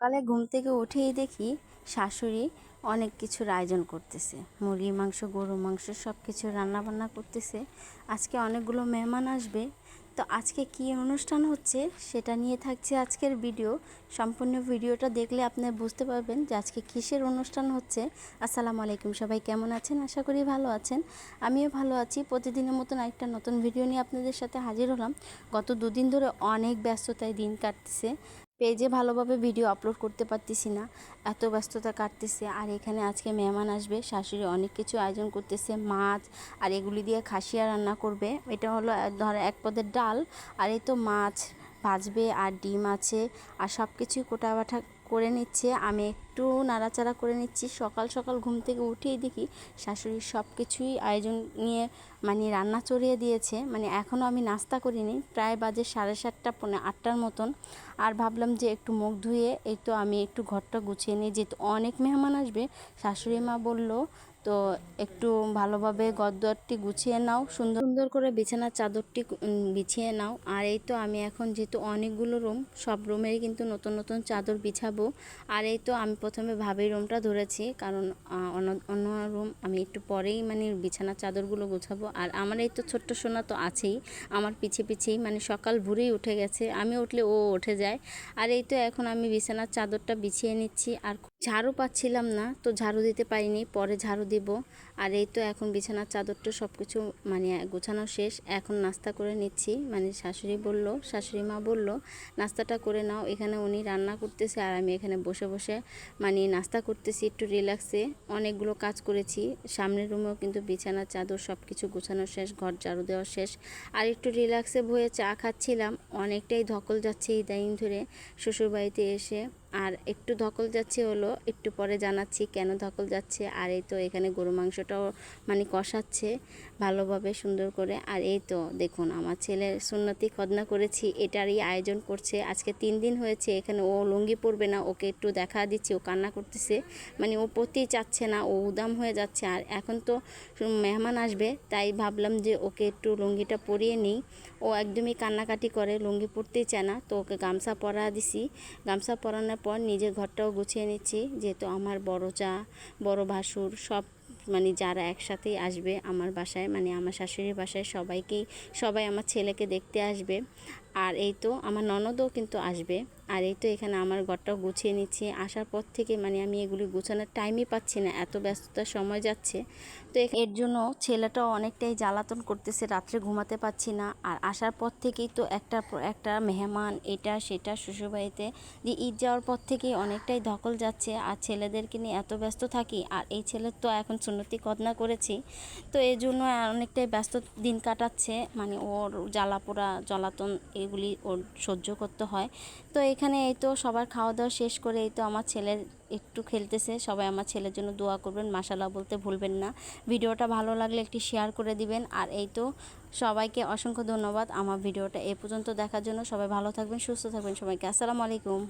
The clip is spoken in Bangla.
সকালে ঘুম থেকে উঠেই দেখি শাশুড়ি অনেক কিছুর আয়োজন করতেছে। মুরগির মাংস, গরুর মাংস সব কিছু রান্নাবান্না করতেছে। আজকে অনেকগুলো মেহমান আসবে। তো আজকে কি অনুষ্ঠান হচ্ছে সেটা নিয়ে থাকছে আজকের ভিডিও। সম্পূর্ণ ভিডিওটা দেখলে আপনি বুঝতে পারবেন যে আজকে কিসের অনুষ্ঠান হচ্ছে। আসসালামু আলাইকুম, সবাই কেমন আছেন? আশা করি ভালো আছেন। আমিও ভালো আছি। প্রতিদিনের মতন একটা নতুন ভিডিও নিয়ে আপনাদের সাথে হাজির হলাম। গত দুদিন ধরে অনেক ব্যস্ততায় দিন কাটতেছে। পেজে ভালোভাবে ভিডিও আপলোড করতে পারতেছি না, এত ব্যস্ততা কাটতেছে। আর এখানে আজকে মেহমান আসবে, শাশুড়ি অনেক কিছু আয়োজন করতেছে, মাছ আর এগুলি দিয়ে খাসিয়া রান্না করবে। এটা হলো ধর এক পদের ডাল, আর এই তো মাছ ভাজবে আর ডিম আছে আর সব কিছুই কোটাবাটা করে নিচ্ছে। আমি একটু নাড়াচাড়া করে নিচ্ছি। সকাল সকাল ঘুম থেকে উঠেই দেখি শাশুড়ি সব কিছুই আয়োজন নিয়ে রান্না চড়িয়ে দিয়েছে। এখনও আমি নাস্তা করিনি, প্রায় বাজে 7:30 পৌনে 8টার মতন। আর ভাবলাম যে একটু মুখ ধুয়ে এই তো আমি একটু ঘরটা গুছিয়ে নিই, যেহেতু অনেক মেহমান আসবে। শাশুড়ি মা বলল তো একটু ভালোভাবে ঘরদুয়ারটি গুছিয়ে নাও, সুন্দর সুন্দর করে বিছানার চাদরটি বিছিয়ে নাও। আর এই তো আমি এখন যেহেতু অনেকগুলো রুম, সব রুমেরই কিন্তু নতুন নতুন চাদর বিছাবো। আর এই তো আমি প্রথমে ভাবির রুমটা ধরেছি, কারণ অন্য রুম আমি একটু পরেই বিছানার চাদরগুলো গোছাবো। আর আমার এই তো ছোট্ট সোনা তো আছেই, আমার পিছে পিছেই সকাল ভোরেই উঠে গেছে, আমি উঠলে ও উঠে যায়। আর এই তো এখন আমি বিছানার চাদরটা বিছিয়ে নিচ্ছি। আর ঝাড়ু পাচ্ছিলাম না, তো ঝাড়ু দিতে পারিনি, পরে ঝাড়ু দিব। আর এই তো এখন বিছানার চাদরটা সব কিছু গোছানো শেষ। এখন নাস্তা করে নিচ্ছি। শাশুড়ি মা বলল নাস্তাটা করে নাও। এখানে উনি রান্না করতেছে আর আমি এখানে বসে বসে নাস্তা করতেছি একটু রিল্যাক্সে। অনেকগুলো কাজ করেছি, সামনের রুমেও কিন্তু বিছানার চাদর সব কিছু গোছানো শেষ, ঘর ঝাড়ু দেওয়া শেষ। আর একটু রিল্যাক্সে বয়ে চা খাচ্ছিলাম। অনেকটাই ধকল যাচ্ছে ইদানিং ধরে শ্বশুরবাড়িতে এসে। আর একটু ধকল যাচ্ছে হলো, একটু পরে জানাচ্ছি কেন ধকল যাচ্ছে। আর এই তো এখানে গরু মাংসটাও কষাচ্ছে ভালোভাবে সুন্দর করে। আর এই তো দেখুন আমার ছেলের সুন্নতি খদনা করেছি, এটারই আয়োজন করছে। আজকে 3 দিন হয়েছে এখানে, ও লুঙ্গি পরবে না, ওকে একটু দেখা দিচ্ছি, ও কান্না করতেছে, ও পরতেই চাচ্ছে না, ও উদাম হয়ে যাচ্ছে। আর এখন তো মেহমান আসবে, তাই ভাবলাম যে ওকে একটু লুঙ্গিটা পরিয়ে নিই। ও একদমই কান্নাকাটি করে, লুঙ্গি পরতেই চায় না, তো ওকে গামছা পরা দিছি। গামছা পরানোর পর নিজের ঘরটাও গুছিয়ে নিচ্ছি, যেহেতু আমার বড় যা, বড় ভাসুর সব যারা একসাথেই আসবে আমার বাসায়, আমার শাশুড়ির বাসায় সবাই আমার ছেলেকে দেখতে আসবে। আর এই তো আমার ননদও কিন্তু আসবে। আর এই তো এখানে আমার ঘরটাও গুছিয়ে নিচ্ছি। আসার পর থেকে আমি এগুলি গুছানোর টাইমই পাচ্ছি না, এত ব্যস্ততার সময় যাচ্ছে। তো এর জন্য ছেলেটাও অনেকটাই জ্বালাতন করতেছে, রাত্রে ঘুমাতে পারছি না। আর আসার পর থেকেই তো একটার পর একটা মেহমান, এটা সেটা শ্বশুরবাড়িতে, যে ঈদ যাওয়ার পর থেকেই অনেকটাই ধকল যাচ্ছে। আর ছেলেদেরকে নিয়ে এত ব্যস্ত থাকি, আর এই ছেলের তো এখন সুন্নতি খতনা করেছি, তো এই জন্য অনেকটাই ব্যস্ত দিন কাটাচ্ছে। ওর জ্বালাপোড়া জ্বালাতন এগুলি ওর সহ্য করতে হয়। তো এখানে এই তো সবার খাওয়া দাওয়া শেষ করে এই তো আমার ছেলের একটু খেলতেছে। সবাই আমার ছেলের জন্য দোয়া করবেন, মাশাআল্লাহ বলতে ভুলবেন না। ভিডিওটা ভালো লাগলে একটি শেয়ার করে দিবেন। আর এই তো সবাইকে অসংখ্য ধন্যবাদ আমার ভিডিওটা এ পর্যন্ত দেখার জন্য। সবাই ভালো থাকবেন, সুস্থ থাকবেন। সবাইকে আসসালামু আলাইকুম।